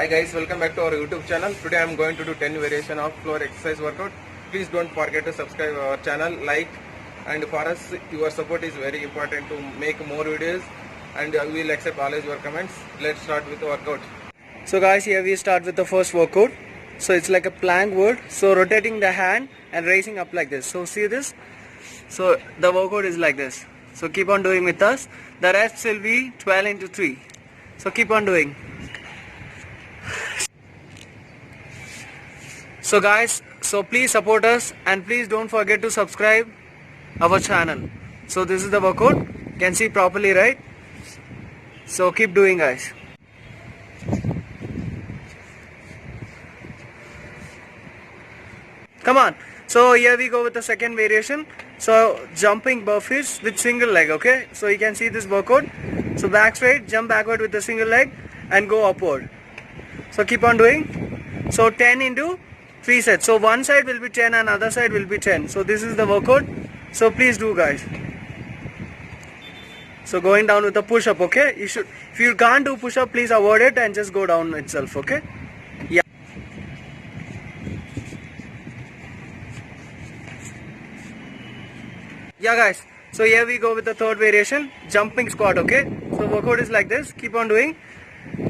Hi guys, welcome back to our YouTube channel. Today I am going to do 10 variation of floor exercise workout. Please don't forget to subscribe our channel, like, and for us your support is very important to make more videos, and we will accept always your comments. Let's start with the workout. So guys, here we start with the first workout. So it's like a plank word. So rotating the hand and raising up like this. So see this? So the workout is like this. So keep on doing with us. The reps will be 12 into 3. So keep on doing. So guys, so please support us and please don't forget to subscribe our channel. So this is the workout. You can see properly, right? So keep doing, guys. Come on. So here we go with the second variation. So jumping burpees with single leg, okay? So you can see this workout. So back straight, jump backward with the single leg and go upward. So keep on doing. So 10 into 3 sets. So one side will be 10 and other side will be 10. So this is the workout. So please do, guys. So going down with the push up, okay? You should, if you can't do push up, please avoid it and just go down itself, okay? Yeah. Yeah guys, so here we go with the third variation, jumping squat, okay? So workout is like this, keep on doing.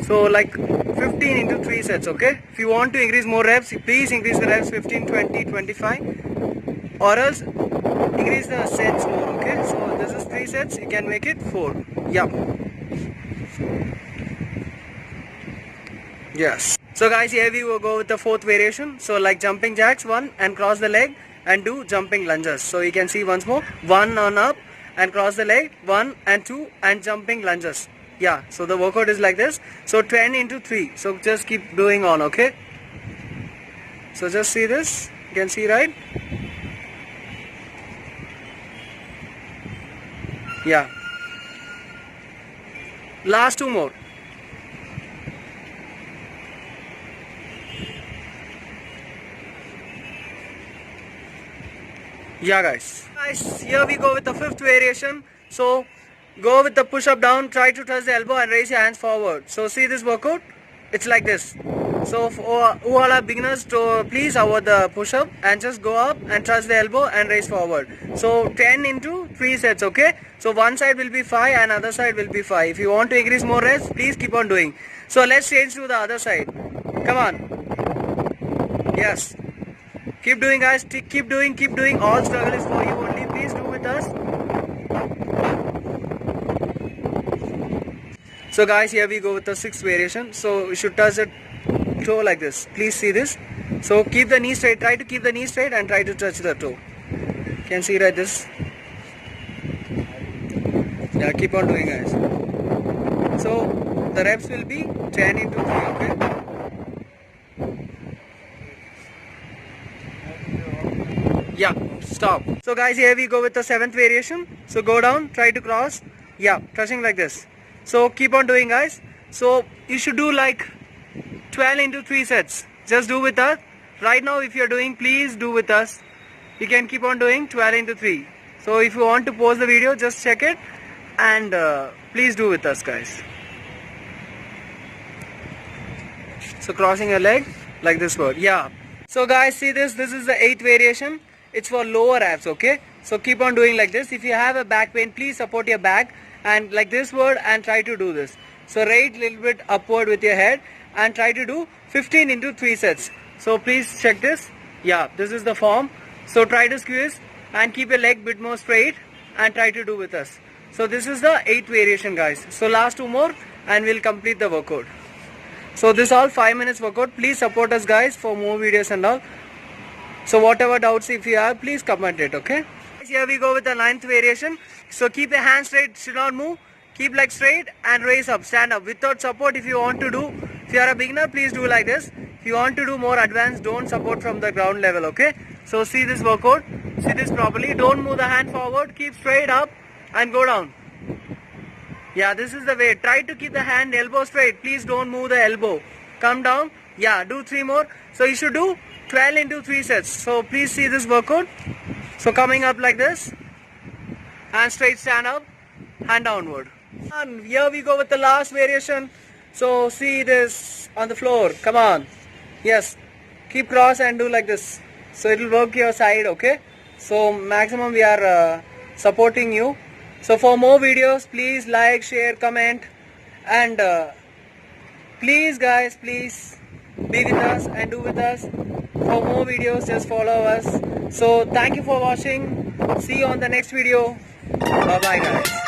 So like 15 into 3 sets, okay? If you want to increase more reps, please increase the reps 15, 20, 25, or else increase the sets more, okay? So this is 3 sets, you can make it 4. Yeah. Yes. So guys, here we will go with the fourth variation. So like jumping jacks, 1 and cross the leg and do jumping lunges. So you can see once more, 1 on up and cross the leg, 1 and 2 and jumping lunges. Yeah, so the workout is like this. So 10 into 3. So just keep doing on, okay? So just see this. You can see, right? Yeah. Last 2 more. Yeah guys, here we go with the fifth variation. So go with the push up down, try to touch the elbow and raise your hands forward. So see this workout, it's like this. So for who all are beginners, to please avoid the push up and just go up and touch the elbow and raise forward. So 10 into 3 sets, okay? So one side will be 5 and other side will be 5. If you want to increase more reps, please keep on doing. So let's change to the other side. Come on. Yes. Keep doing, guys. Keep doing. All struggle is for you only. Please do with us. So guys, here we go with the sixth variation. So you should touch the toe like this. Please see this. So keep the knee straight. Try to keep the knee straight and try to touch the toe. You can see right this. Yeah, keep on doing, guys. So the reps will be 10 into 3, okay? Yeah, stop. So guys, here we go with the seventh variation. So go down, try to cross. Yeah, touching like this. So keep on doing, guys. So you should do like 12 into 3 sets. Just do with us. Right now if you're doing, please do with us. You can keep on doing 12 into 3. So if you want to pause the video, just check it. And please do with us, guys. So crossing your leg like this word. Yeah. So guys, see this. This is the 8th variation. It's for lower abs, okay? So keep on doing like this. If you have a back pain, please support your back and like this word and try to do this. So right little bit upward with your head and try to do 15 into 3 sets. So please check this. Yeah, this is the form. So try to squeeze and keep your leg bit more straight and try to do with us. So this is the 8th variation, guys. So last 2 more and we'll complete the workout. So this all 5 minutes workout. Please support us, guys, for more videos and all. So whatever doubts if you have, please comment it, okay? Here we go with the 9th variation. So keep your hands straight, should not move. Keep legs straight and raise up, stand up. Without support, if you want to do, if you are a beginner, please do like this. If you want to do more advanced, don't support from the ground level, okay? So see this workout, see this properly. Don't move the hand forward, keep straight up and go down. Yeah, this is the way. Try to keep the hand elbow straight. Please don't move the elbow. Come down. Yeah, do 3 more. So you should do 12 into 3 sets. So please see this workout. So coming up like this. And straight stand up. Hand downward. And here we go with the last variation. So see this on the floor. Come on. Yes. Keep cross and do like this. So it will work your side. Okay. So maximum we are supporting you. So for more videos, please like, share, comment, and please guys, please be with us and do with us. For more videos, just follow us. So thank you for watching. See you on the next video. Bye bye guys.